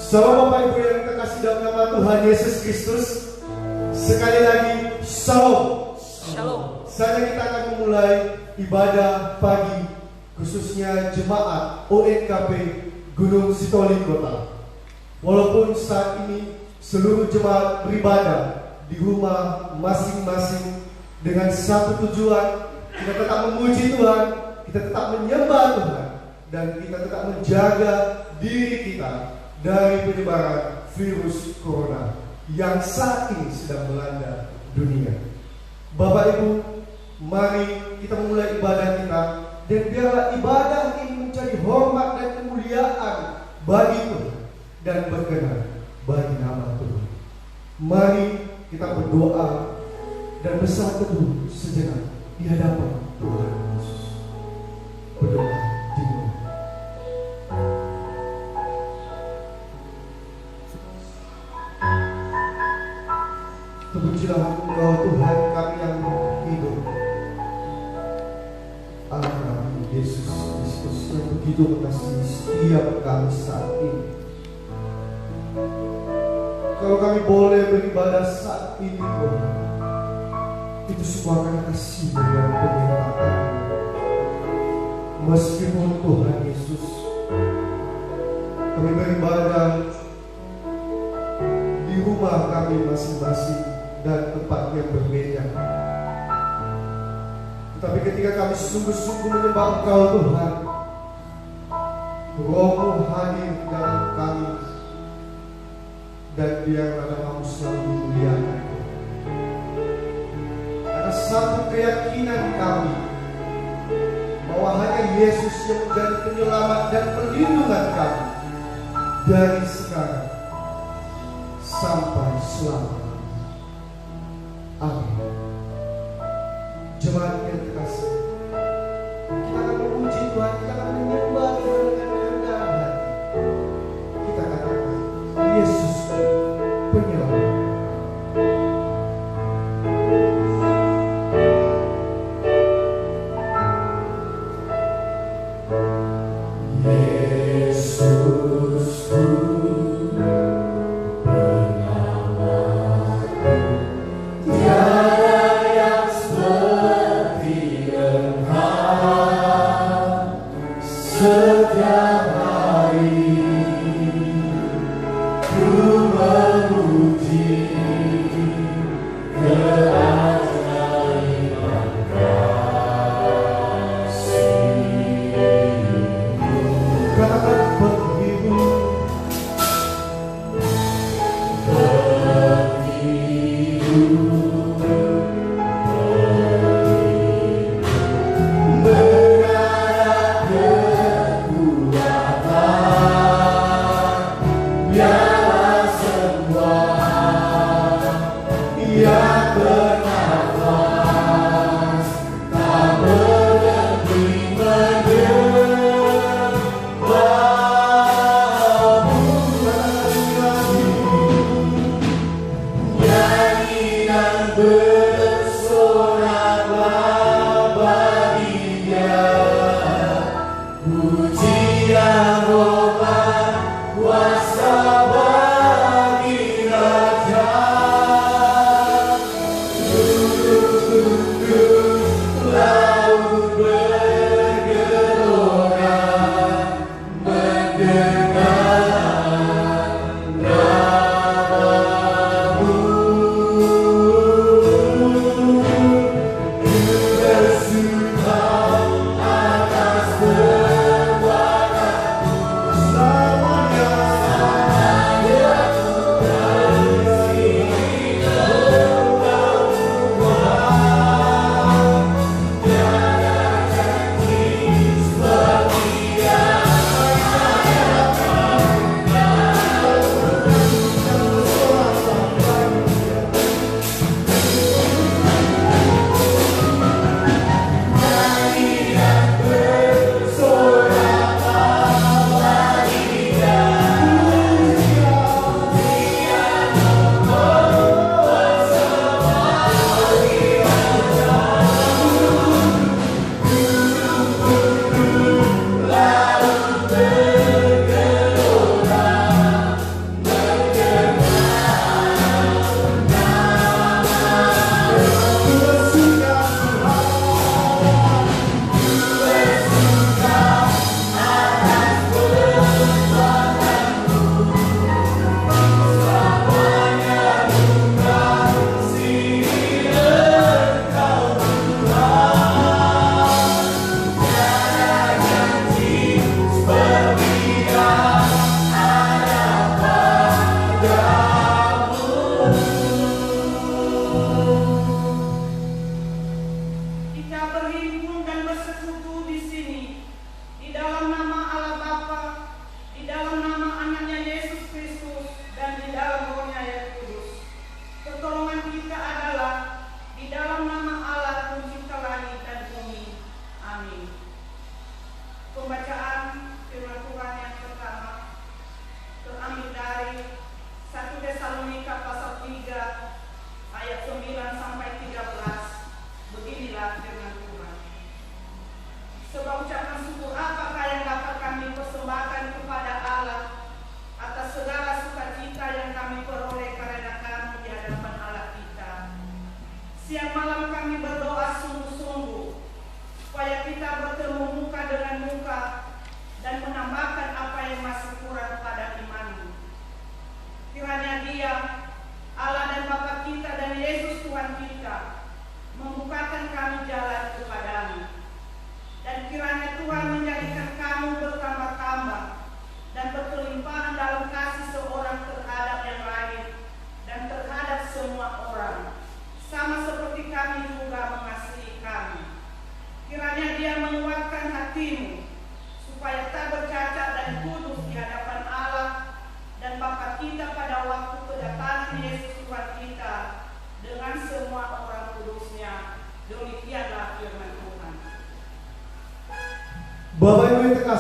Salam Bapak Ibu yang terkasih dalam nama Tuhan Yesus Kristus. Sekali lagi Shalom. Shalom. Saatnya kita akan memulai ibadah pagi, khususnya jemaat ONKP Gunung Sitoli Kota. Walaupun saat ini seluruh jemaat beribadah di rumah masing-masing dengan satu tujuan, kita tetap memuji Tuhan, kita tetap menyembah Tuhan, dan kita tetap menjaga diri kita dari penyebaran virus corona yang saat ini sedang melanda dunia. Bapak Ibu, mari kita memulai ibadah kita, dan biarlah ibadah ini menjadi hormat dan kemuliaan bagi Tuhan dan berkenan bagi nama Tuhan. Mari kita berdoa dan bersatu teduh sejenak di hadapan Tuhan Yesus. Berdoa dimulai. Terpujilah Engkau Tuhan kami yang hidup, Allah kami Yesus Kristus yang begitu mengasihi setiap kami saat ini. Kalau kami boleh beribadah saat ini, Tuhan, itu semua karena kasih dan penyertaan. Meskipun Tuhan Yesus, kami beribadah di rumah kami masing-masing dan tempat yang berbeda, tetapi ketika kami sungguh-sungguh menyembah Engkau Tuhan, Roh-Mu hadir dalam kami, dan biarlah namamu selalu dimuliakan. Ada satu keyakinan kami bahwa hanya Yesus yang menjadi penyelamat dan perlindungan kami dari sekarang sampai selamanya. Amin. Jemaat yang terkasih, kita akan memuji Tuhan, kita akan menyembah Tuhan dengan rendah hati. Kita katakan, Yesus penyelamat. Tiada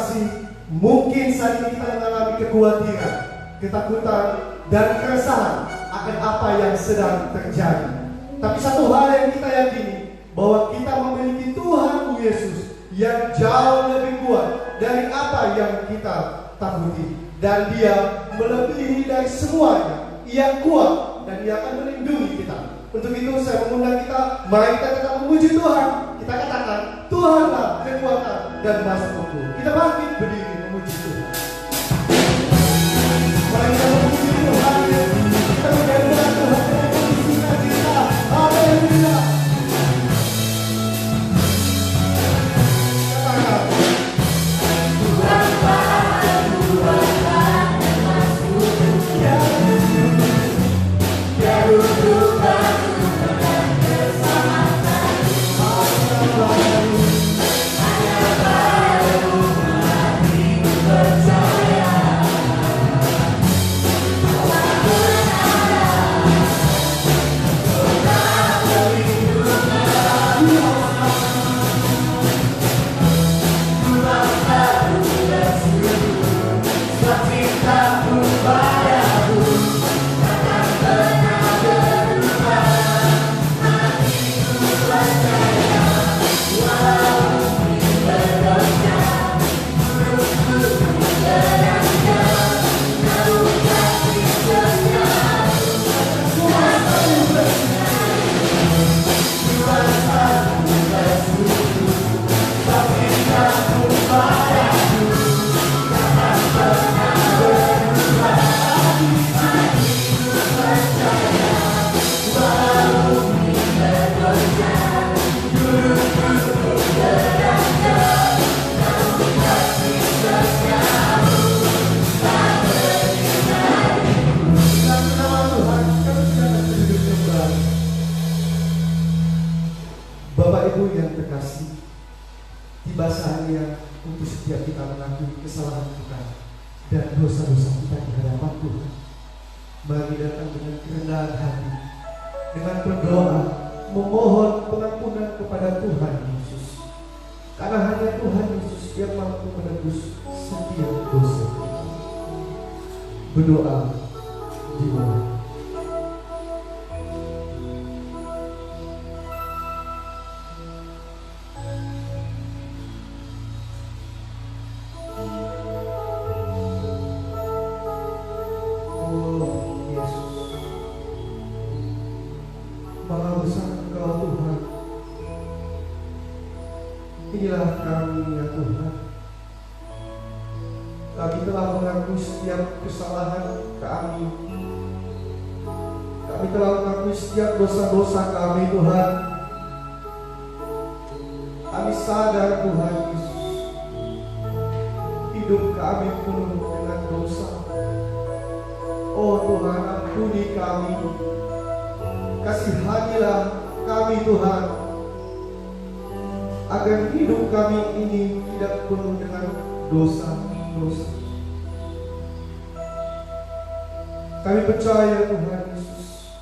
kasih, mungkin saat ini kita mengalami kekhawatiran, ketakutan, dan keresahan akan apa yang sedang terjadi. Tapi satu hal yang kita yakini, bahwa kita memiliki Tuhan Yesus yang jauh lebih kuat dari apa yang kita takuti. Dan Dia melebihi dari semuanya. Ia kuat dan Ia akan melindungi kita. Untuk itu saya mengundang kita, mari kita tetap memuji Tuhan. Kita katakan, Tuhanlah kekuatan dan masukku. Kita bangkit berdiri memuji Tuhan. Mari kita memuji Tuhan. Kita menjadikan Tuhan dari kondisi kita. Haleluya. Bapak Ibu yang terkasih, tiba saatnya untuk setiap kita mengakui kesalahan kita dan dosa-dosa kita di hadapan Tuhan. Mari datang dengan kerendahan hati, dengan berdoa, memohon pengampunan kepada Tuhan Yesus. Karena hanya Tuhan Yesus yang mampu menebus setiap dosa kita. Berdoa dimulai. Inilah kami ya Tuhan. Kami telah mengakui setiap kesalahan kami. Kami telah mengakui setiap dosa-dosa kami Tuhan. Kami sadar Tuhan Yesus, hidup kami penuh dengan dosa. Oh Tuhan, ampuni kami. Kasihanilah kami Tuhan, agar hidup kami ini tidak penuh dengan dosa-dosa. Kami percaya Tuhan Yesus,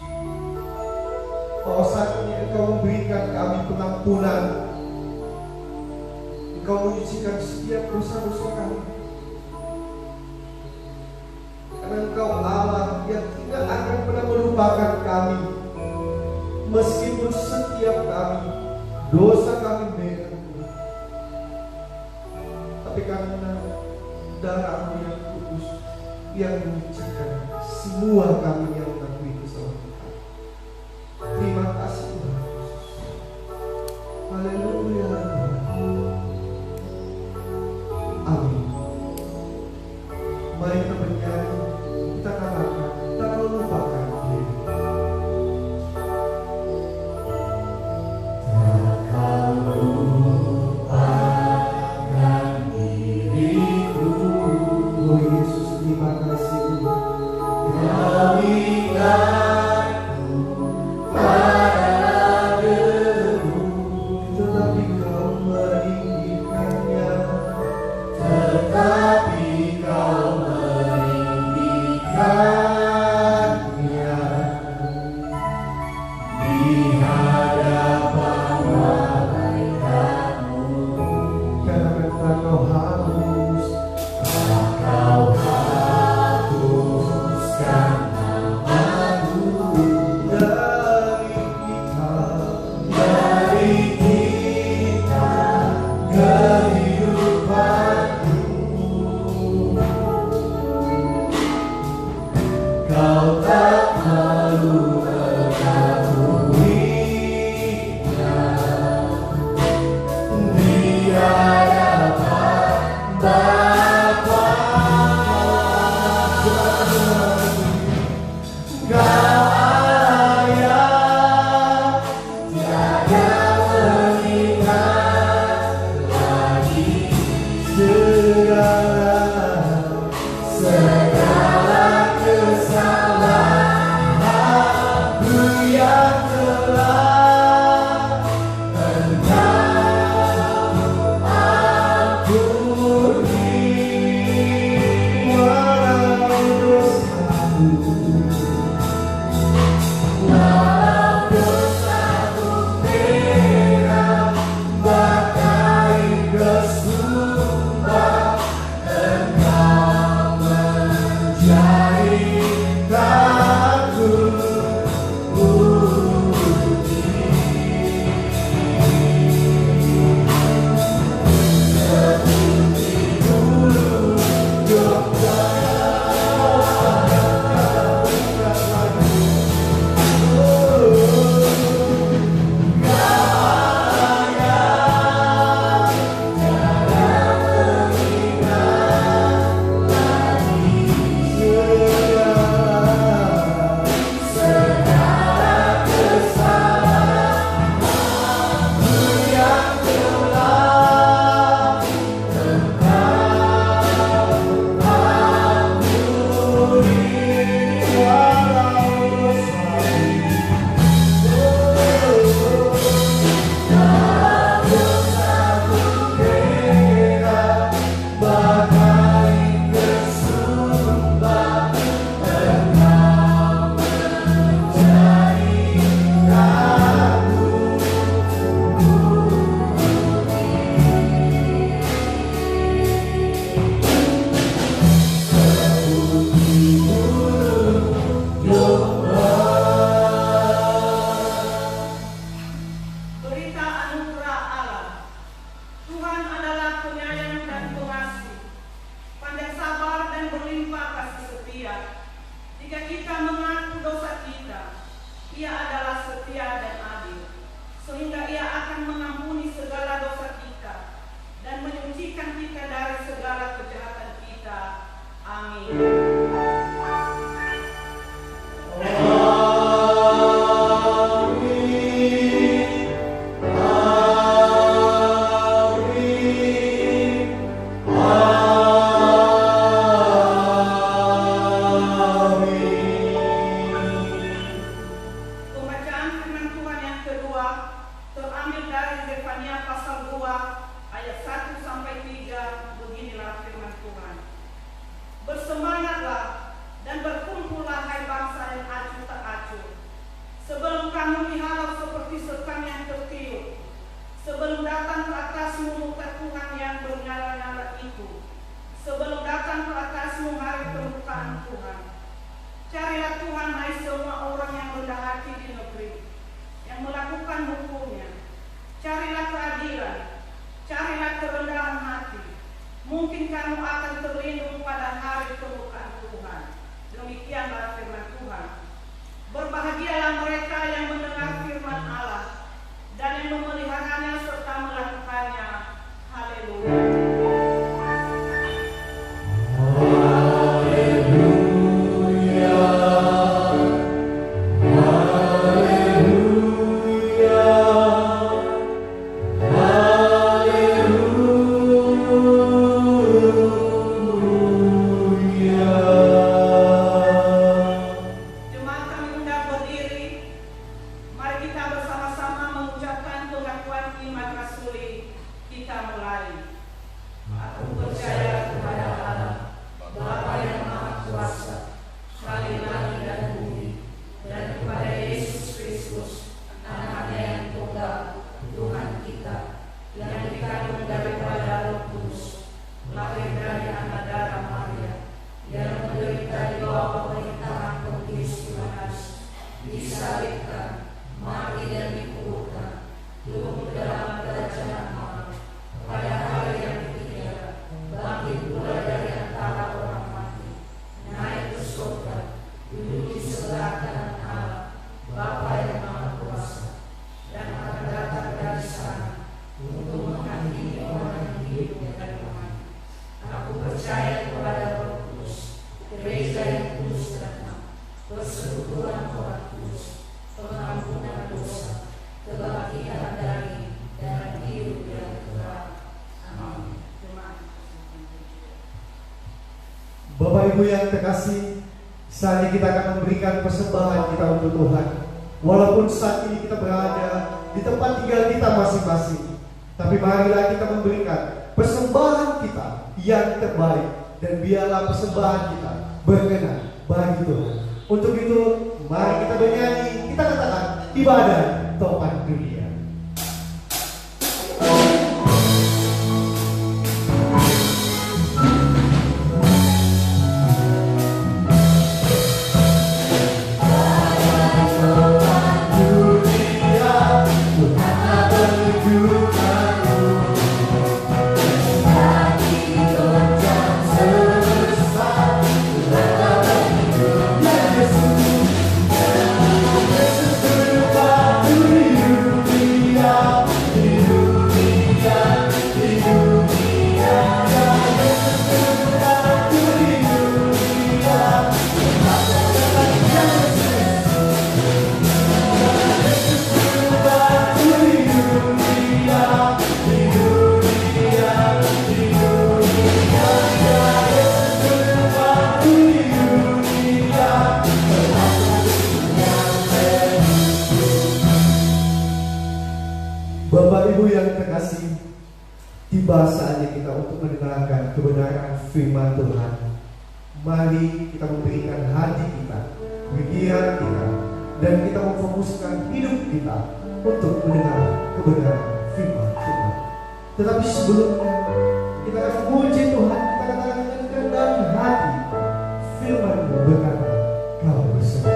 bahwa saat ini Engkau memberikan kami pengampunan. Engkau menyucikan setiap dosa-dosa kami. Karena Engkau Allah yang tidak akan pernah melupakan kami, meskipun setiap kami dosa kami merah, tapi karena darah-Mu yang kudus yang menyucikan semua kami yang mengakui kesalahan kita. Terima kasih Tuhan Yesus. Haleluya. Amin. Mari kita bernyanyi, kita katakan, kita lupakan diri. Kau Kau tak malu mengakuinya di hadapan Bapa. Kau Allah yang tiada mengingat lagi segala kesalahanku yang telah Engkau ampuni. Walau dosaku merah bagai kesumbar, Engkau menjadi takku seperti dulu juga. Berita anugerah Allah. Tuhan adalah penyayang dan pengasih, pandai sabar dan berlimpah kasih setia. Jika kita mengaku dosa kita, Ia adalah setia dan adil, sehingga Ia akan mengampuni segala dosa kita dan menyucikan kita dari segala kejahatan kita. Amin. Pembacaan firman Tuhan yang kedua terambil dari Zefania pasal 2 ayat 1 sampai 3. Beginilah firman Tuhan. Bersemangatlah dan berkumpullah hai bangsa yang acuh tak acuh. Sebelum kamu dihalau seperti sekam yang tertiup, sebelum datang ke atasmu muka Tuhan yang bernyala-nyala itu, sebelum datang ke atasmu hari permukaan Tuhan. Carilah Tuhan hai semua orang yang rendah hati di negeri, yang melakukan hukumnya. Carilah keadilan, carilah kerendahan hati. Mungkin kamu akan terlindung pada hari permukaan Tuhan. Demikianlah firman Tuhan. Berbahagialah mereka yang mendengar firman Allah dan yang memeliharanya serta melakukannya. Haleluya. Haleluya. persekutuan Roh Kudus, pengampunan dosa, kebangkitan dari dan hidup yang kekal. Amin. Bapak Ibu yang terkasih, saatnya kita akan memberikan persembahan kita untuk Tuhan. Walaupun saat ini kita berada di tempat tinggal kita masing-masing, tapi marilah kita memberikan persembahan kita yang terbaik, dan biarlah persembahan kita berkenan bagi Tuhan. Untuk itu, mari kita bernyanyi, kita katakan ibadah topan dunia. Bapak Ibu yang terkasih, tiba saatnya kita untuk mendengarkan kebenaran firman Tuhan. Mari kita memberikan hati kita, pikiran kita, dan kita memfokuskan hidup kita untuk mendengar kebenaran firman Tuhan. Tetapi sebelumnya kita akan memuji Tuhan, kita katakan dengan kerendahan hati. Firman-Mu berkata, Kau bersama.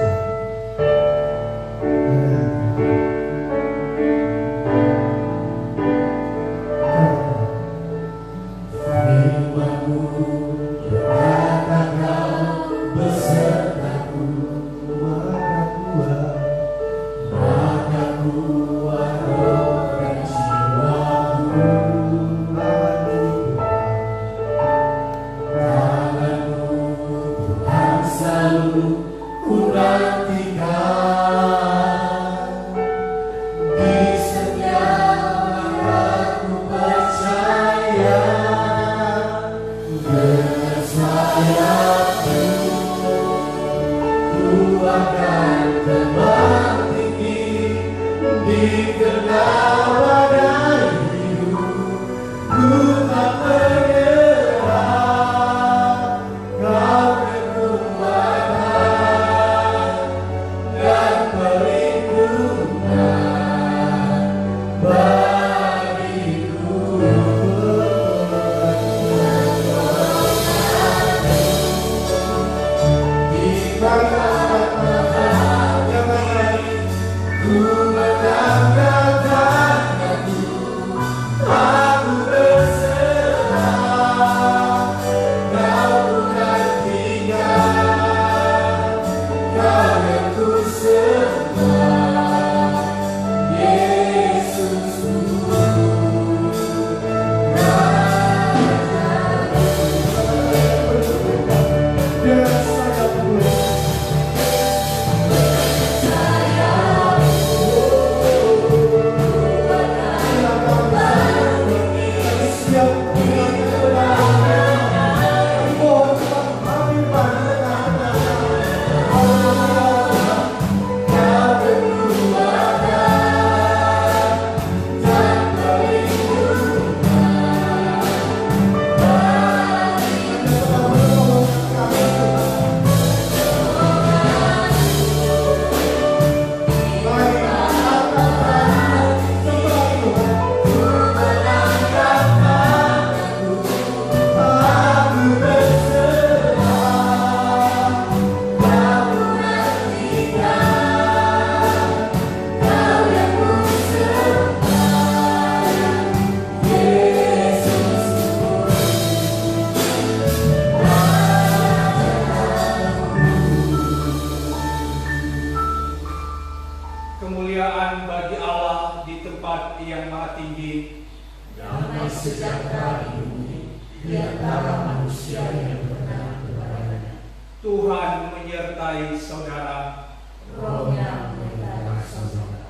Tuhan menyertai saudara. Rohnya menyertai saudara.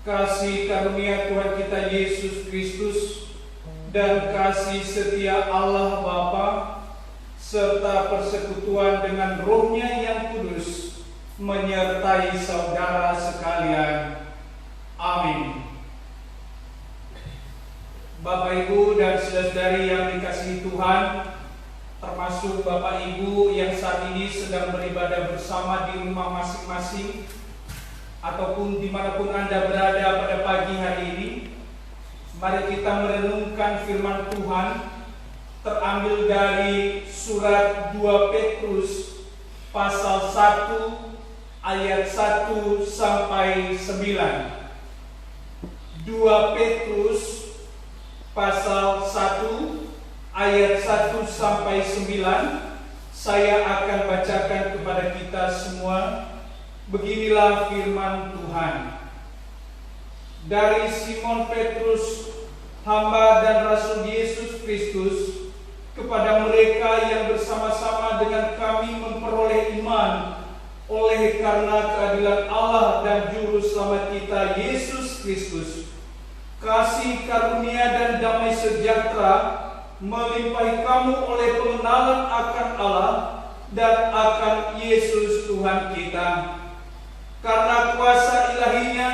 Kasih karunia Tuhan kita Yesus Kristus dan kasih setia Allah Bapa serta persekutuan dengan Roh-Nya yang kudus menyertai saudara sekalian. Amin. Bapak Ibu dan saudari yang dikasihi Tuhan, termasuk Bapak Ibu yang saat ini sedang beribadah bersama di rumah masing-masing ataupun dimanapun Anda berada pada pagi hari ini, mari kita merenungkan firman Tuhan terambil dari surat 2 Petrus pasal 1 ayat 1 sampai 9. 2 Petrus pasal 1 ayat 1 sampai 9. Saya akan bacakan kepada kita semua. Beginilah firman Tuhan. Dari Simon Petrus, hamba dan rasul Yesus Kristus, kepada mereka yang bersama-sama dengan kami memperoleh iman oleh karena keadilan Allah dan juru selamat kita Yesus Kristus. Kasih karunia dan damai sejahtera melimpahi kamu oleh pengenalan akan Allah dan akan Yesus Tuhan kita. Karena kuasa ilahinya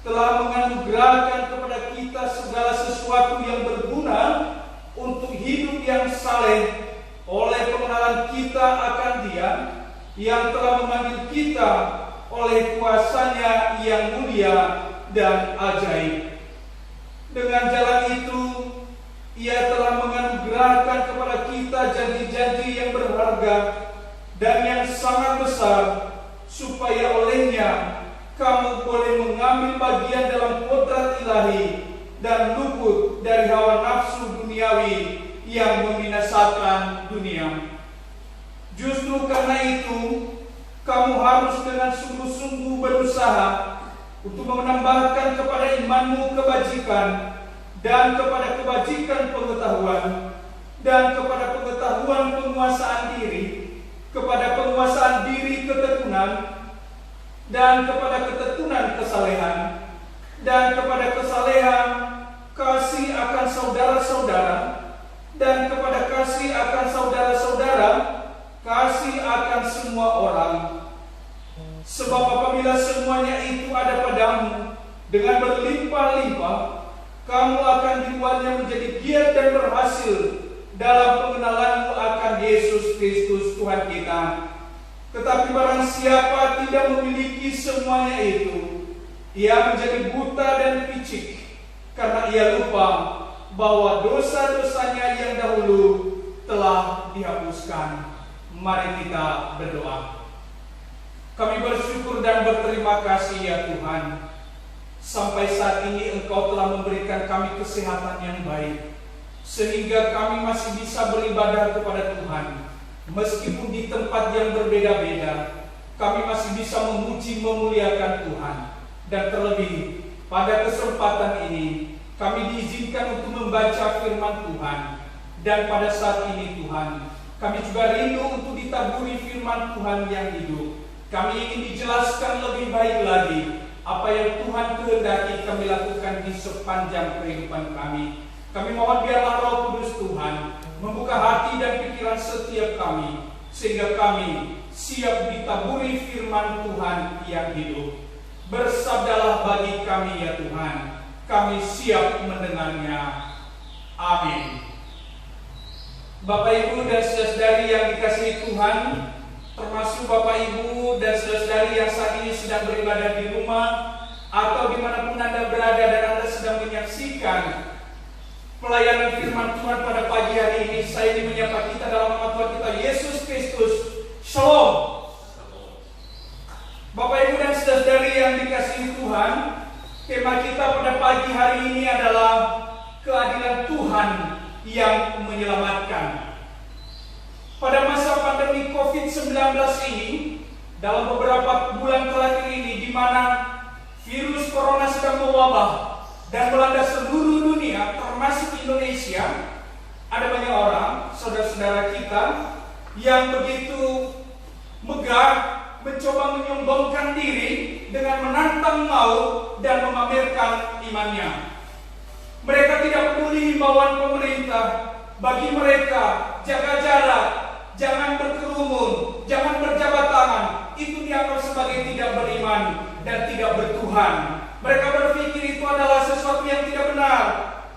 telah menganugerahkan kepada kita segala sesuatu yang berguna untuk hidup yang saleh oleh pengenalan kita akan Dia yang telah memanggil kita oleh kuasa-Nya yang mulia dan ajaib. Dengan jalan itu, Ia telah menganugerahkan kepada kita janji-janji yang berharga dan yang sangat besar, supaya olehnya kamu boleh mengambil bagian dalam kodrat ilahi dan luput dari hawa nafsu duniawi yang membinasakan dunia. Justru karena itu, kamu harus dengan sungguh-sungguh berusaha untuk menambahkan kepada imanmu kebajikan, dan kepada kebajikan pengetahuan, dan kepada pengetahuan penguasaan diri, kepada penguasaan diri ketekunan, dan kepada ketekunan kesalehan, dan kepada kesalehan kasih akan saudara-saudara, dan kepada kasih akan saudara-saudara kasih akan semua orang. Sebab apabila semuanya itu ada padamu dengan berlimpah-limpah, kamu akan dibuatnya menjadi giat dan berhasil dalam pengenalanmu akan Yesus Kristus Tuhan kita. Tetapi barang siapa tidak memiliki semuanya itu, ia menjadi buta dan picik, karena ia lupa bahwa dosa-dosanya yang dahulu telah dihapuskan. Mari kita berdoa. Kami bersyukur dan berterima kasih ya Tuhan. Sampai saat ini Engkau telah memberikan kami kesehatan yang baik, sehingga kami masih bisa beribadah kepada Tuhan. Meskipun di tempat yang berbeda-beda, kami masih bisa memuji memuliakan Tuhan. Dan terlebih pada kesempatan ini, kami diizinkan untuk membaca firman Tuhan. Dan pada saat ini Tuhan, kami juga rindu untuk ditaburi firman Tuhan yang hidup. Kami ingin dijelaskan lebih baik lagi apa yang Tuhan kehendaki kami lakukan di sepanjang kehidupan kami. Kami mohon biarlah Roh Kudus Tuhan membuka hati dan pikiran setiap kami, sehingga kami siap ditaburi firman Tuhan yang hidup. Bersabdalah bagi kami ya Tuhan, kami siap mendengarnya. Amin. Bapak Ibu dan saudari yang dikasihi Tuhan, termasuk Bapak Ibu dan saudari yang saat ini sedang beribadah di rumah atau dimanapun Anda berada dan Anda sedang menyaksikan pelayanan firman Tuhan pada pagi hari ini, saya ingin menyapa kita dalam nama Tuhan kita Yesus Kristus. Shalom. Bapak Ibu dan saudari yang dikasihi Tuhan, tema kita pada pagi hari ini adalah keadilan Tuhan yang menyelamatkan. Pada masa pandemi COVID-19 ini, dalam beberapa bulan terakhir ini, di mana virus corona sedang mewabah dan melanda seluruh dunia, termasuk Indonesia, ada banyak orang, saudara-saudara kita, yang begitu megah mencoba menyombongkan diri dengan menantang maut dan memamerkan imannya. Mereka tidak peduli himbauan pemerintah. Bagi mereka, jaga jarak, jangan berkerumun, jangan berjabat tangan. Itu dianggap sebagai tidak beriman dan tidak bertuhan. Mereka berpikir itu adalah sesuatu yang tidak benar.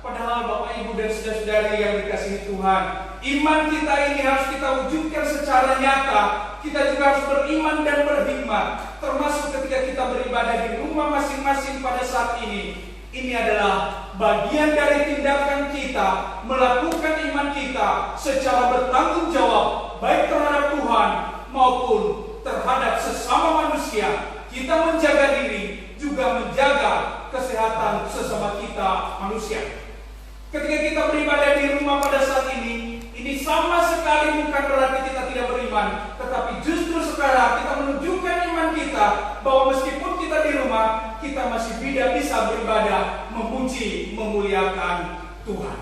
Padahal Bapak Ibu dan saudara-saudari yang dikasihi Tuhan, iman kita ini harus kita wujudkan secara nyata. Kita juga harus beriman dan berhikmat, termasuk ketika kita beribadah di rumah masing-masing pada saat ini. Ini adalah bagian dari tindakan kita melakukan iman kita secara bertanggung jawab, baik terhadap Tuhan maupun terhadap sesama manusia. Kita menjaga diri, juga menjaga kesehatan sesama kita manusia. Ketika kita beribadah di rumah pada saat ini sama sekali bukan berarti kita tidak beriman, tetapi justru sekarang kita menunjukkan iman kita bahwa meskipun kita di rumah, kita masih tidak bisa beribadah, memuji, memuliakan Tuhan.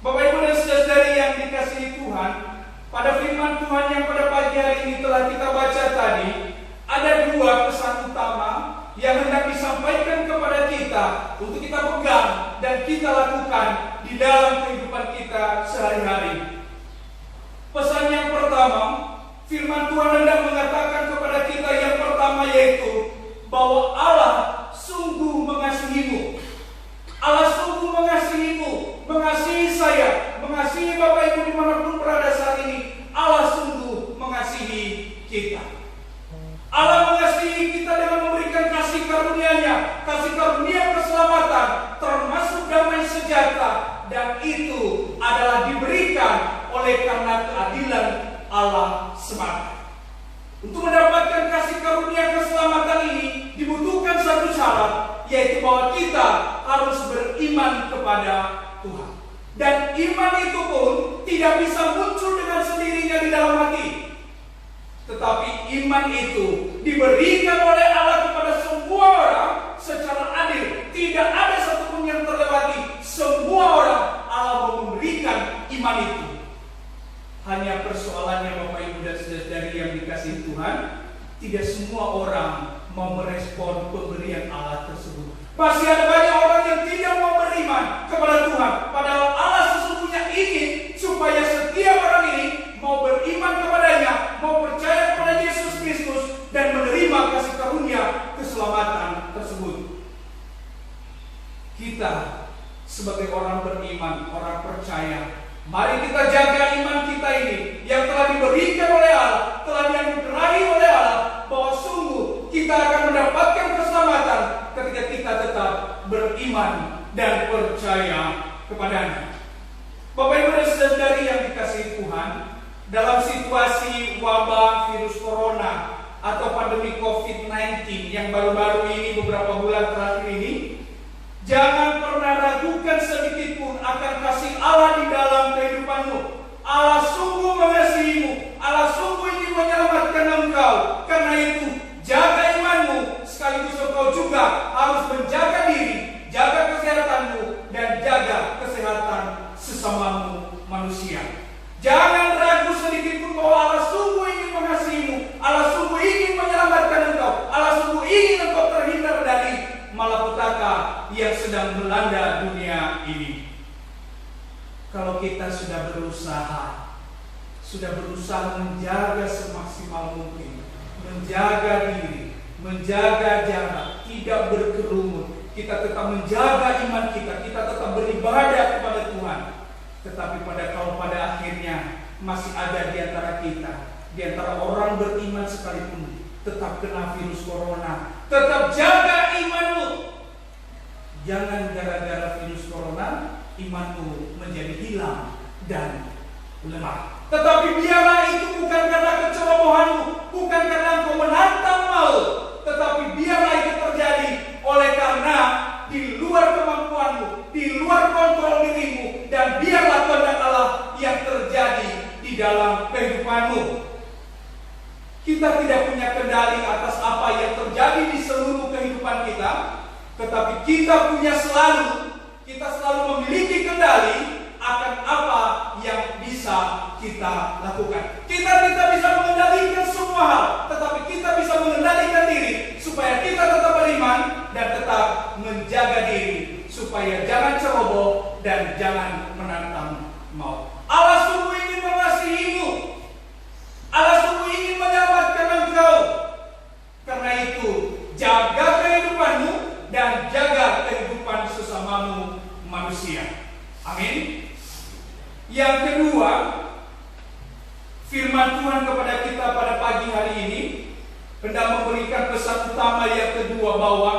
Bapak Ibu dan saudara-saudari yang dikasihi Tuhan, pada firman Tuhan yang pada pagi hari ini telah kita baca tadi, ada dua pesan utama yang hendak disampaikan kepada kita untuk kita pegang dan kita lakukan di dalam kehidupan kita sehari-hari. Pesan yang pertama, firman Tuhan hendak mengatakan kepada kita yang pertama, yaitu bahwa Allah sungguh mengasihimu. Allah sungguh mengasihimu, mengasihi saya, mengasihi Bapak Ibu dimanapun berada saat ini. Allah sungguh mengasihi kita. Allah mengasihi kita dengan memberikan kasih karunia-Nya, kasih karunia keselamatan, termasuk damai sejahtera, dan itu adalah diberikan oleh karena keadilan Allah semata. Untuk mendapatkan kasih karunia keselamatan ini dibutuhkan satu syarat, yaitu bahwa kita harus beriman kepada Tuhan. Dan iman itu pun tidak bisa muncul dengan sendirinya di dalam hati, tetapi iman itu diberikan oleh Allah kepada semua orang secara adil. Tidak ada satupun yang terlewati. Semua orang Allah mau memberikan iman itu. Hanya persoalannya Bapak Ibu dan saudara-saudari yang dikasihi Tuhan, tidak semua orang mau merespon pemberian Allah tersebut. Masih ada banyak orang yang tidak mau beriman kepada Tuhan. Padahal Allah sesungguhnya ingin supaya setiap orang ini mau beriman kepadanya, mau percaya kepada Yesus Kristus, dan menerima kasih karunia keselamatan tersebut. Kita sebagai orang beriman, orang percaya, mari kita jaga iman kita ini yang telah diberikan oleh Allah, telah dianugerahi oleh Allah, bahwa sungguh kita akan mendapatkan keselamatan ketika kita tetap beriman dan percaya kepadanya. Bapak Ibu dan saudari yang dikasihi Tuhan, dalam situasi wabah virus corona atau pandemi COVID-19 yang baru-baru ini, beberapa bulan terakhir ini, jangan pernah ragukan sedikit pun akan kasih Allah di dalam kehidupanmu. Allah sungguh mengasihimu, Allah sungguh ingin menyelamatkan engkau. Karena itu, jaga imanmu, sekaligus engkau juga harus menjaga diri, jaga kesehatanmu, dan jaga kesehatan sesamamu manusia. Jangan ragu sedikit pun bahwa Allah sungguh ingin mengasihimu, Allah sungguh ingin menyelamatkan engkau, Allah sungguh ingin engkau terhindar dari malapetaka yang sedang melanda dunia ini. Kalau kita sudah berusaha menjaga semaksimal mungkin, menjaga diri, menjaga jarak, tidak berkerumun, kita tetap menjaga iman kita tetap beribadah kepada Tuhan. Tetapi kalau pada akhirnya masih ada di antara kita, di antara orang beriman sekalipun, tetap kena virus corona, tetap jaga imanmu. Jangan gara-gara virus corona imanmu menjadi hilang dan lemah. Tetapi biarlah itu bukan karena kecerobohanmu, bukan karena engkau menantang maut, tetapi biarlah itu terjadi oleh karena di luar kemampuanmu, di luar kontrol dirimu, dan biarlah kehendak Allah yang terjadi di dalam kehidupanmu. Kita tidak punya kendali atas apa yang terjadi di seluruh kehidupan kita, tetapi kita selalu memiliki kendali akan apa yang bisa kita lakukan. Kita tidak bisa mengendalikan semua hal, tetapi kita bisa mengendalikan diri supaya kita tetap beriman dan tetap menjaga diri supaya jangan ceroboh dan jangan menantang maut. Allah sungguh ingin mengasihimu. Allah sungguh ingin menyelamatkan engkau. Karena itu, jaga kehidupanmu dan jaga kehidupan sesamamu manusia. Amin. Yang kedua, firman Tuhan kepada kita pada pagi hari ini hendak memberikan pesan utama yang kedua, bahwa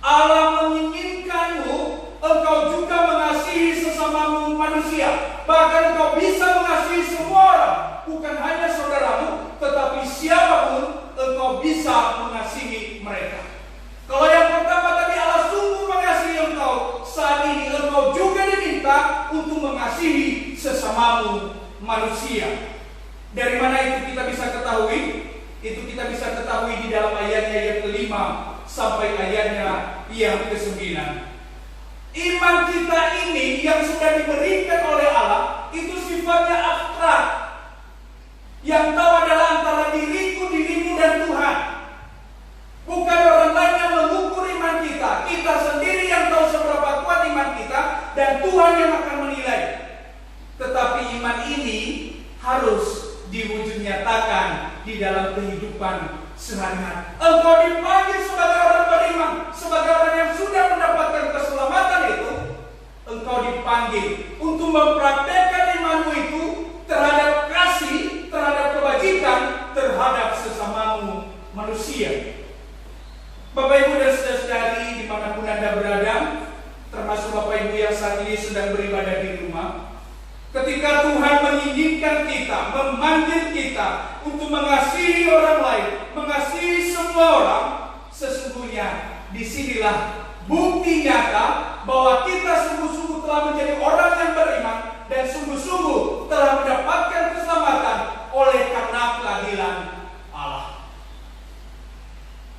Allah menginginkanmu engkau juga mengasihi sesamamu manusia. Bahkan engkau bisa mengasihi semua orang, bukan hanya saudaramu, tetapi siapapun engkau bisa mengasihi mereka. Kalau yang pertama tadi, Allah sungguh mengasihi engkau, saat ini engkau juga diminta untuk mengasihi sesamamu manusia. Dari mana itu kita bisa ketahui? Itu kita bisa ketahui di dalam ayatnya yang kelima sampai ayatnya yang ke-9. Iman kita ini yang sudah diberikan oleh Allah itu sifatnya abstrak. Yang tahu adalah antara diriku, dirimu, dan Tuhan. Bukan orang lain yang mengukur iman kita. Kita sendiri yang tahu seberapa kuat iman kita, dan Tuhan yang akan menilai. Tetapi iman ini harus diwujud nyatakan di dalam kehidupan sehari-hari. Engkau dipanggil sebagai orang beriman, sebagai orang yang sudah mendapatkan keselamatan itu. Engkau dipanggil untuk mempraktekkan imanmu itu terhadap kasih, terhadap kebajikan, terhadap sesamamu manusia. Bapak Ibu dan saudara-saudari dimanapun Anda berada, termasuk Bapak Ibu yang saat ini sedang beribadah di rumah, ketika Tuhan menginginkan kita, memanggil kita untuk mengasihi orang lain, mengasihi semua orang, sesungguhnya disinilah bukti nyata bahwa kita sungguh-sungguh telah menjadi orang yang beriman dan sungguh-sungguh telah mendapatkan keselamatan oleh karena keadilan Allah.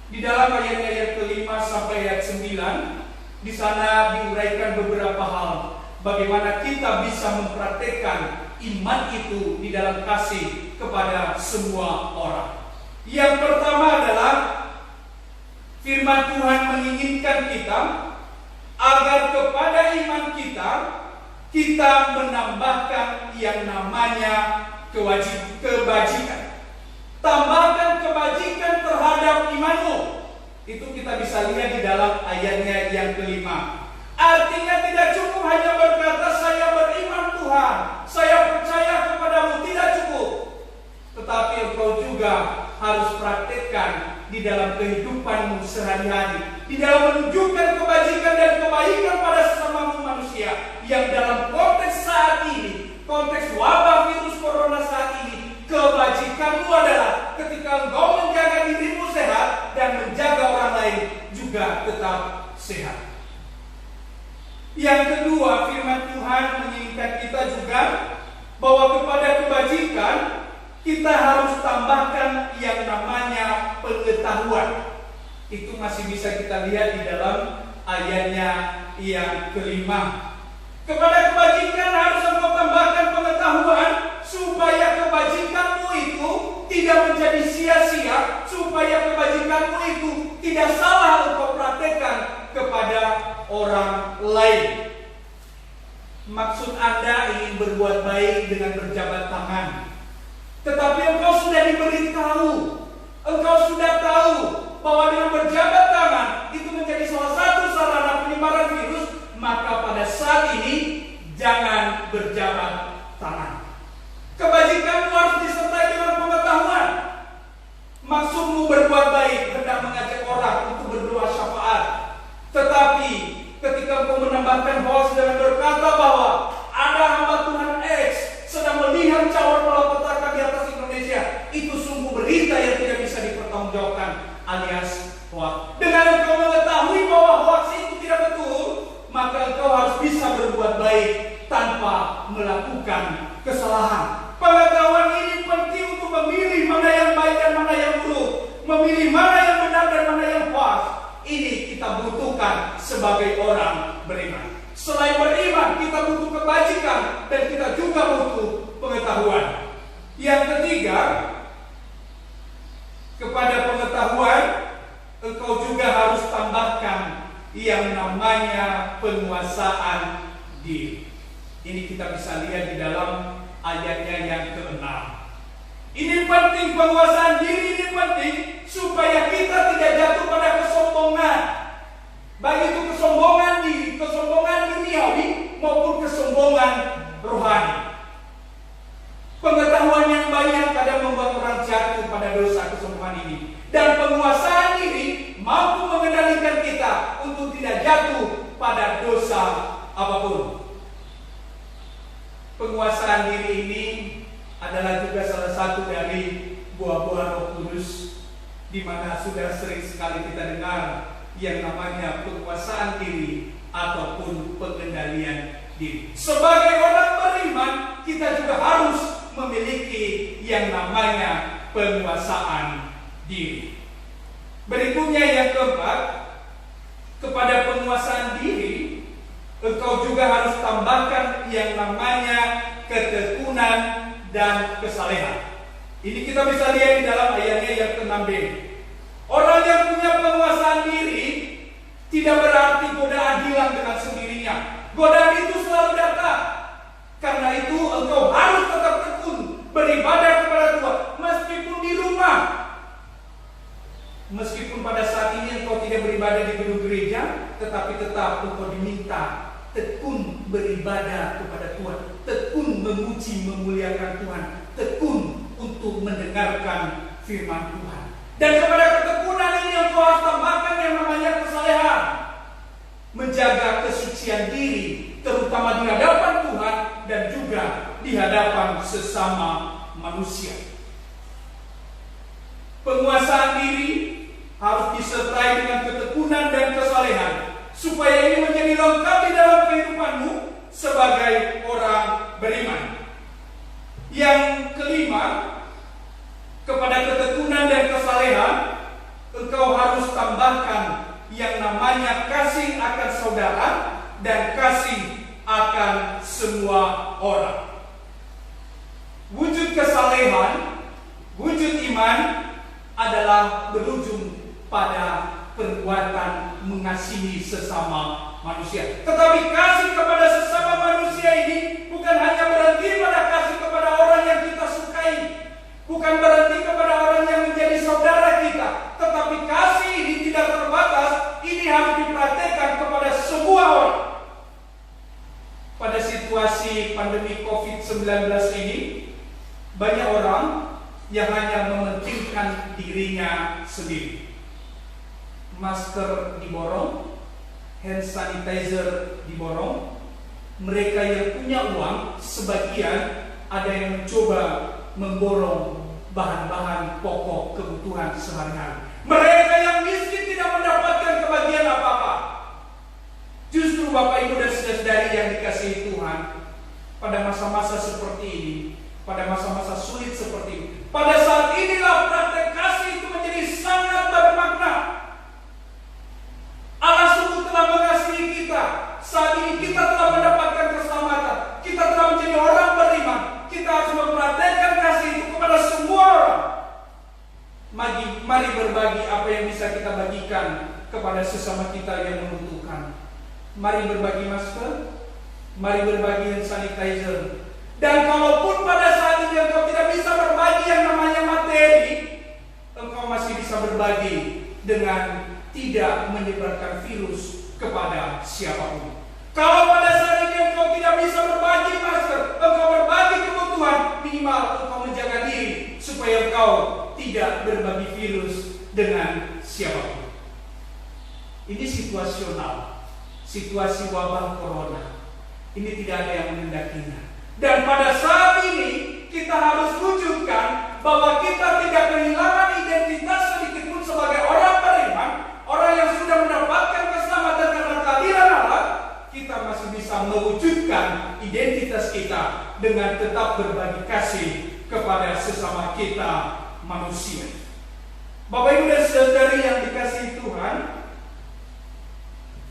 Di dalam ayatnya yang kelima sampai ayat 9, di sana diuraikan beberapa hal bagaimana kita bisa mempraktekkan iman itu di dalam kasih kepada semua orang. Yang pertama adalah firman Tuhan menginginkan kita agar kepada iman kita menambahkan yang namanya kebajikan. Tambahkan kebajikan terhadap imanmu. Itu kita bisa lihat di dalam ayatnya yang kelima. Artinya tidak cukup hanya berkata saya beriman Tuhan, saya percaya kepadamu, tidak cukup. Tetapi engkau juga harus praktekkan di dalam kehidupanmu sehari-hari, di dalam menunjukkan kebajikan dan kebaikan pada sesamamu manusia. Yang dalam konteks saat ini, konteks wabah virus corona saat ini, kebajikanmu adalah ketika engkau menjaga dirimu sehat dan menjaga orang lain juga tetap sehat. Yang kedua, firman Tuhan menginginkan kita juga bahwa kepada kebajikan kita harus tambahkan yang namanya pengetahuan. Itu masih bisa kita lihat di dalam ayatnya yang kelima. Kepada kebajikan harus engkau tambahkan pengetahuan supaya kebajikanmu itu tidak menjadi sia-sia, supaya kebajikanmu itu tidak salah engkau praktekkan kepada orang lain. Maksud Anda ingin berbuat baik dengan berjabat tangan, tetapi engkau sudah diberitahu, engkau sudah tahu bahwa dengan berjabat tangan itu menjadi salah satu sarana penyebaran virus, maka pada saat ini jangan berjabat tangan. Kebajikanmu harus disertai dengan pengetahuan. Maksudmu berbuat baik, hendak mengajak orang untuk berdoa syafaat. Tetapi ketika engkau menambahkan hoax dengan berkata bahwa ada hamba Tuhan X sedang melihat cawan malapetaka di atas Indonesia, itu sungguh berita yang tidak bisa dipertanggungjawabkan, alias hoax. Dengan engkau mengetahui bahwa hoax itu tidak betul, maka engkau harus bisa berbuat baik tanpa melakukan kesalahan. Pengetahuan ini penting untuk memilih mana yang baik dan mana yang buruk, memilih mana yang benar dan mana yang pas. Ini kita butuhkan sebagai orang beriman. Selain beriman, kita butuh kebajikan dan kita juga butuh pengetahuan. Yang ketiga, kepada pengetahuan engkau juga harus tambahkan yang namanya penguasaan diri. Ini kita bisa lihat di dalam ayatnya yang ke-6. Ini penting, penguasaan diri ini penting supaya kita tidak jatuh pada kesombongan. Baik itu kesombongan diri, kesombongan duniawi maupun kesombongan rohani. Pengetahuan yang banyak kadang membuat orang jatuh pada dosa kesombongan ini. Dan penguasaan diri mampu mengendalikan kita untuk tidak jatuh pada dosa apapun. Penguasaan diri ini adalah juga salah satu dari buah-buah Roh Kudus, di mana sudah sering sekali kita dengar yang namanya penguasaan diri ataupun pengendalian diri. Sebagai orang beriman, kita juga harus memiliki yang namanya penguasaan diri. Berikutnya yang keempat, kepada penguasaan diri, engkau juga harus tambahkan yang namanya ketekunan dan kesalehan. Ini kita bisa lihat di dalam ayatnya yang ke-6b. Orang yang punya penguasaan diri tidak berarti godaan hilang dengan sendirinya. Godaan itu selalu datang. Karena itu engkau harus tetap tekun beribadah kepada Tuhan meskipun di rumah. Meskipun pada saat ini engkau tidak beribadah di gedung gereja, tetapi tetap engkau diminta tekun beribadah kepada Tuhan, tekun memuji memuliakan Tuhan, tekun untuk mendengarkan firman Tuhan. Dan kepada ketekunan ini engkau harus tambahkan yang namanya kesalehan, menjaga kesucian diri, terutama di hadapan Tuhan dan juga di hadapan sesama manusia. Penguasaan diri harus disertai dengan ketekunan dan kesalehan, supaya ini menjadi lengkap di dalam kehidupanmu sebagai orang beriman. Yang kelima, kepada ketekunan dan kesalehan, engkau harus tambahkan yang namanya kasih akan saudara dan kasih akan semua orang. Wujud kesalehan, wujud iman adalah berujung pada perbuatan mengasihi sesama manusia. Tetapi kasih kepada sesama manusia ini bukan hanya berhenti pada kasih kepada orang yang kita sukai, bukan berhenti kepada orang yang menjadi saudara kita, tetapi kasih ini tidak terbatas. Ini harus dipraktekkan kepada semua orang. Pada situasi pandemi COVID-19 ini, banyak orang yang hanya mementingkan dirinya sendiri. Masker diborong, hand sanitizer diborong. Mereka yang punya uang, sebagian ada yang mencoba memborong bahan-bahan pokok kebutuhan sehari-hari. Mereka yang miskin tidak mendapatkan kebahagiaan apa-apa. Justru Bapak Ibu dan saudara-saudari yang dikasihi Tuhan, pada masa-masa seperti ini, pada masa-masa sulit seperti ini, pada saat inilah praktek kasih itu menjadi sangat bermakna. Allah sungguh telah mengasihi kita. Saat ini kita telah mendapatkan keselamatan, kita telah menjadi orang beriman. Kita harus mempraktekkan kasih itu kepada semua orang. Mari berbagi apa yang bisa kita bagikan kepada sesama kita yang membutuhkan. Mari berbagi masker, mari berbagi hand sanitizer. Dan kalaupun pada saat ini engkau tidak bisa berbagi yang namanya materi, engkau masih bisa berbagi dengan tidak menyebarkan virus kepada siapapun. Kalau pada saat ini engkau tidak bisa berbagi masker, engkau berbagi kebutuhan, minimal engkau menjaga diri supaya engkau tidak berbagi virus dengan siapapun. Ini situasional, situasi wabah corona. Ini tidak ada yang mengendakinya. Dan pada saat ini kita harus wujudkan bahwa kita tidak kehilangan identitas sedikitpun sebagai orang beriman, orang yang sudah mendapatkan keselamatan karena kehadiran Allah. Kita masih bisa mewujudkan identitas kita dengan tetap berbagi kasih kepada sesama kita manusia. Bapak Ibu dan saudari yang dikasihi Tuhan,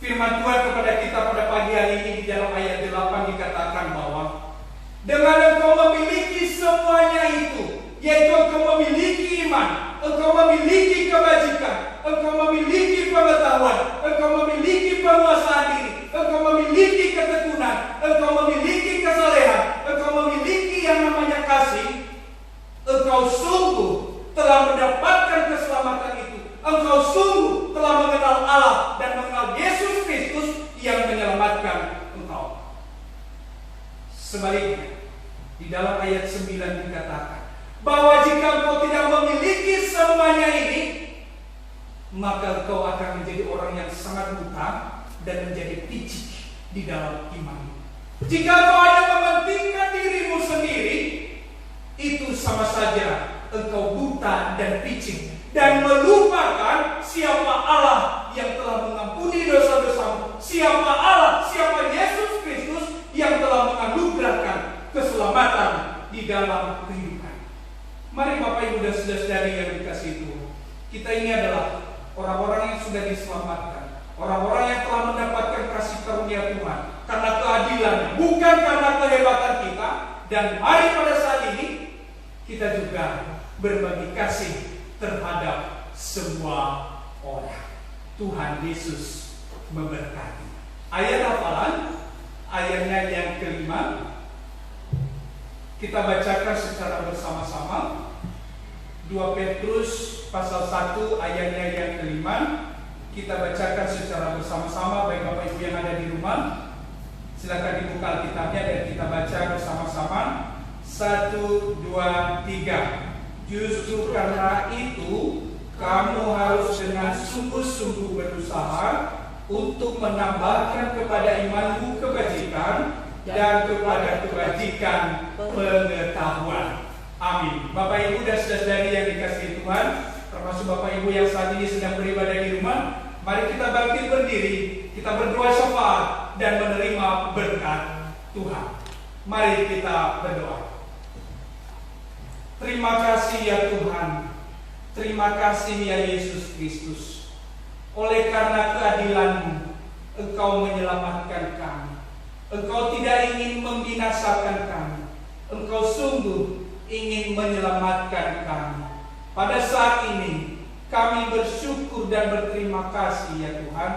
firman Tuhan kepada kita pada pagi hari ini di dalam ayat 8 dikatakan bahwa Dengan engkau memiliki semuanya itu, yaitu engkau memiliki iman, engkau memiliki kebajikan, engkau memiliki pengetahuan, engkau memiliki penguasaan diri, engkau memiliki ketekunan, engkau memiliki kesalehan, engkau memiliki yang namanya kasih, engkau sungguh telah mendapatkan keselamatan itu. Engkau sungguh telah mengenal Allah dan mengenal Yesus Kristus yang menyelamatkan engkau. Sebaliknya, di dalam ayat 9 dikatakan bahwa jika engkau tidak memiliki semuanya ini, maka engkau akan menjadi orang yang sangat buta dan menjadi picik di dalam iman. Jika engkau hanya mementingkan dirimu sendiri, itu sama saja engkau buta dan picik dan melupakan siapa Allah yang telah mengampuni dosa-dosamu, siapa Allah, siapa Yesus Kristus yang telah menganugerahkan keselamatan di dalam kehidupan. Mari Bapak Ibu dan saudara-saudari yang dikasihi Tuhan, kita ini adalah orang-orang yang sudah diselamatkan, orang-orang yang telah mendapatkan kasih karunia Tuhan karena keadilan, bukan karena kehebatan kita. Dan mari pada saat ini kita juga berbagi kasih terhadap semua orang. Tuhan Yesus memberkati. Ayat hafalan, ayatnya yang kelima, kita bacakan secara bersama-sama. 2 Petrus pasal 1 ayatnya yang kelima, kita bacakan secara bersama-sama. Baik Bapak Ibu yang ada di rumah, silakan dibuka Alkitabnya dan kita baca bersama-sama. 1, 2, 3. Justru karena itu kamu harus dengan sungguh-sungguh berusaha untuk menambahkan kepada imanmu kebajikan dan kepada kebajikan pengetahuan. Amin. Bapak Ibu dan saudara-saudari yang dikasihi Tuhan, termasuk Bapak Ibu yang saat ini sedang beribadah di rumah, mari kita bangkit berdiri, kita berdoa syafaat dan menerima berkat Tuhan. Mari kita berdoa. Terima kasih ya Tuhan, terima kasih ya Yesus Kristus. Oleh karena keadilan-Mu, Engkau menyelamatkan kami. Engkau tidak ingin membinasakan kami. Engkau sungguh ingin menyelamatkan kami. Pada saat ini kami bersyukur dan berterima kasih ya Tuhan.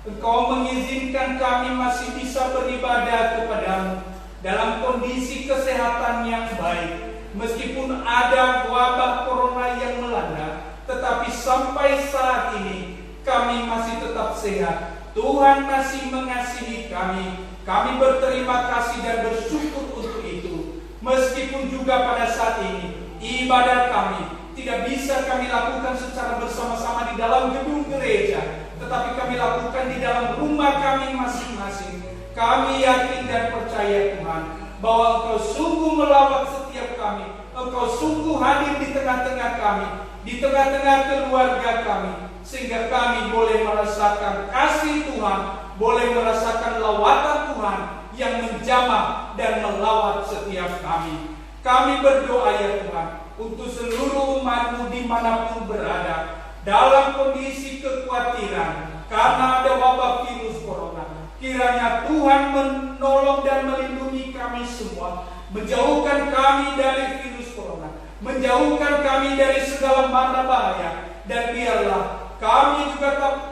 Engkau mengizinkan kami masih bisa beribadah kepada-Mu dalam kondisi kesehatan yang baik. Meskipun ada wabah corona yang melanda, tetapi sampai saat ini kami masih tetap sehat. Tuhan masih mengasihi kami. Kami berterima kasih dan bersyukur untuk itu. Meskipun juga pada saat ini ibadah kami tidak bisa kami lakukan secara bersama-sama di dalam gedung gereja, tetapi kami lakukan di dalam rumah kami masing-masing. Kami yakin dan percaya Tuhan bahwa Engkau sungguh melawat setiap kami. Engkau sungguh hadir di tengah-tengah kami, di tengah-tengah keluarga kami, sehingga kami boleh merasakan kasih Tuhan, boleh merasakan lawatan Tuhan yang menjamah dan melawat setiap kami. Kami berdoa ya Tuhan untuk seluruh umat-Mu dimanapun berada dalam kondisi kekhawatiran karena ada wabah virus corona. Kiranya Tuhan menolong dan melindungi kami semua, menjauhkan kami dari virus corona, menjauhkan kami dari segala mara bahaya, dan biarlah kami juga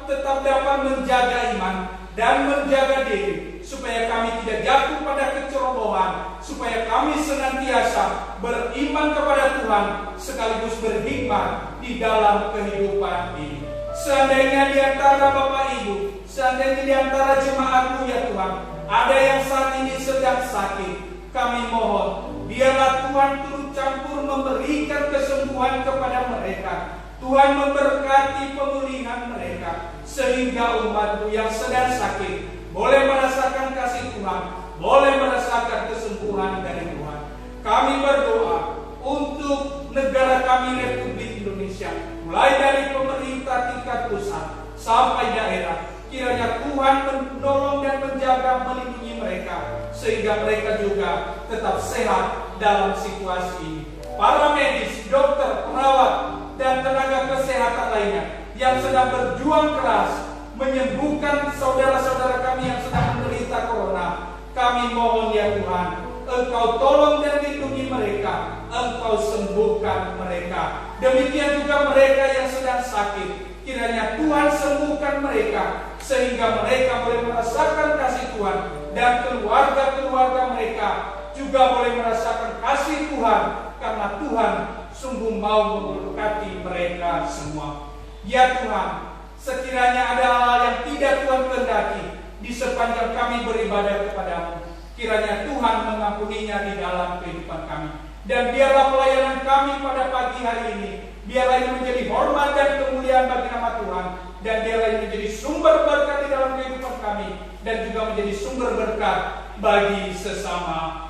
tetap dapat menjaga iman dan menjaga diri, supaya kami tidak jatuh pada kecerobohan, supaya kami senantiasa beriman kepada Tuhan sekaligus berhikmat di dalam kehidupan ini. Seandainya di antara Bapak Ibu, seandainya di antara jemaat-Mu ya Tuhan, ada yang saat ini sedang sakit, kami mohon biarlah Tuhan turut campur memberikan kesembuhan kepada mereka. Tuhan memberkati pemulihan mereka, sehingga umat-Mu yang sedang sakit boleh merasakan kasih Tuhan, boleh merasakan kesembuhan dari Tuhan. Kami berdoa untuk negara kami Republik Indonesia, mulai dari pemerintah tingkat pusat sampai daerah. Kiranya Tuhan menolong dan menjaga, melindungi mereka, sehingga mereka juga tetap sehat dalam situasi ini. Para medis, dokter, perawat, dan tenaga kesehatan lainnya yang sedang berjuang keras menyembuhkan saudara-saudara kami yang sedang menderita corona, kami mohon ya Tuhan, Engkau tolong dan lindungi mereka, Engkau sembuhkan mereka. Demikian juga mereka yang sedang sakit, kiranya Tuhan sembuhkan mereka, sehingga mereka boleh merasakan kasih Tuhan, dan keluarga-keluarga mereka juga boleh merasakan kasih Tuhan, karena Tuhan sungguh mau memberkati mereka semua. Ya Tuhan, sekiranya ada hal yang tidak Tuhan kehendaki di sepanjang kami beribadah kepadamu, kiranya Tuhan mengampuninya di dalam kehidupan kami. Dan biarlah pelayanan kami pada pagi hari ini, biarlah ini menjadi hormat dan kemuliaan bagi nama Tuhan, dan biarlah ini menjadi sumber berkat di dalam kehidupan kami, dan juga menjadi sumber berkat bagi sesama.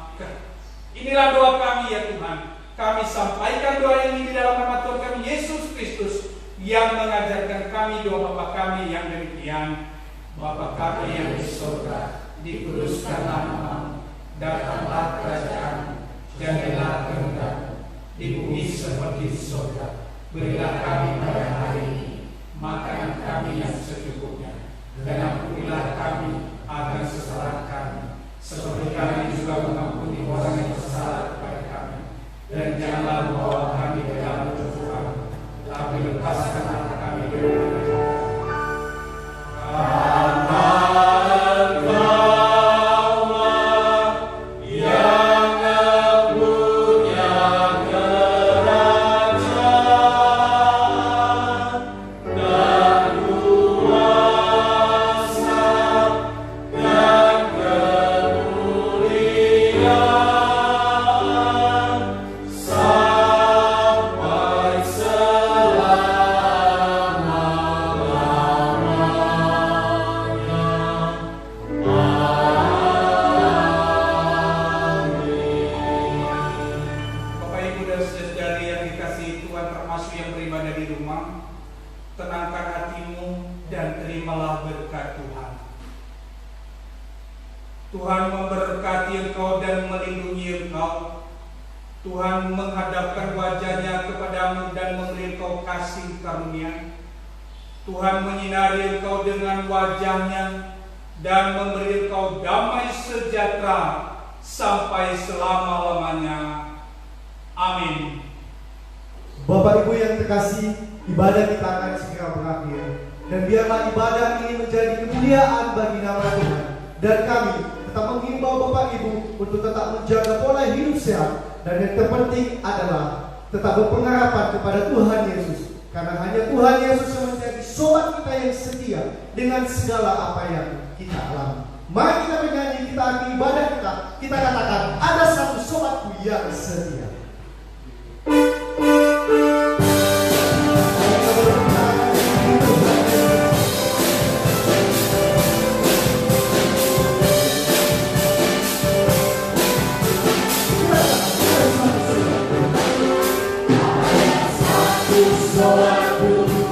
Inilah doa kami ya Tuhan. Kami sampaikan doa ini di dalam nama Tuhan kami Yesus Kristus, yang mengajarkan kami doa Bapa kami yang demikian. Bapa kami yang di surga, dikuduskanlah namamu, datanglah kerajaan-Mu, jadilah kehendak-Mu di bumi seperti di surga. Berilah kami pada hari ini makanan kami yang secukupnya, dan ampunilah kami akan kesalahan kami, seperti kami juga mengampuni orang yang bersalah kepada kami. Dan janganlah membawa kami ke dalam pencobaan, tapi lepaskanlah kami dari dosa. Tuhan memberkati engkau dan melindungi engkau. Tuhan menghadapkan wajahnya kepadamu dan memberi engkau kasih karunia. Tuhan menyinari engkau dengan wajahnya dan memberi engkau damai sejahtera sampai selama-lamanya. Amin. Bapak Ibu yang terkasih, ibadah kita akan segera berakhir. Dan biarlah ibadah ini menjadi kemuliaan bagi nama Tuhan. Dan kami tetap menghimbau Bapak Ibu untuk tetap menjaga pola hidup sehat. Dan yang terpenting adalah tetap berpengharapan kepada Tuhan Yesus. Karena hanya Tuhan Yesus yang menjadi sobat kita yang setia dengan segala apa yang kita alami. Mari kita menyanyi, kita akhiri ibadah kita. Kita katakan, ada satu sobatku yang setia. Soatku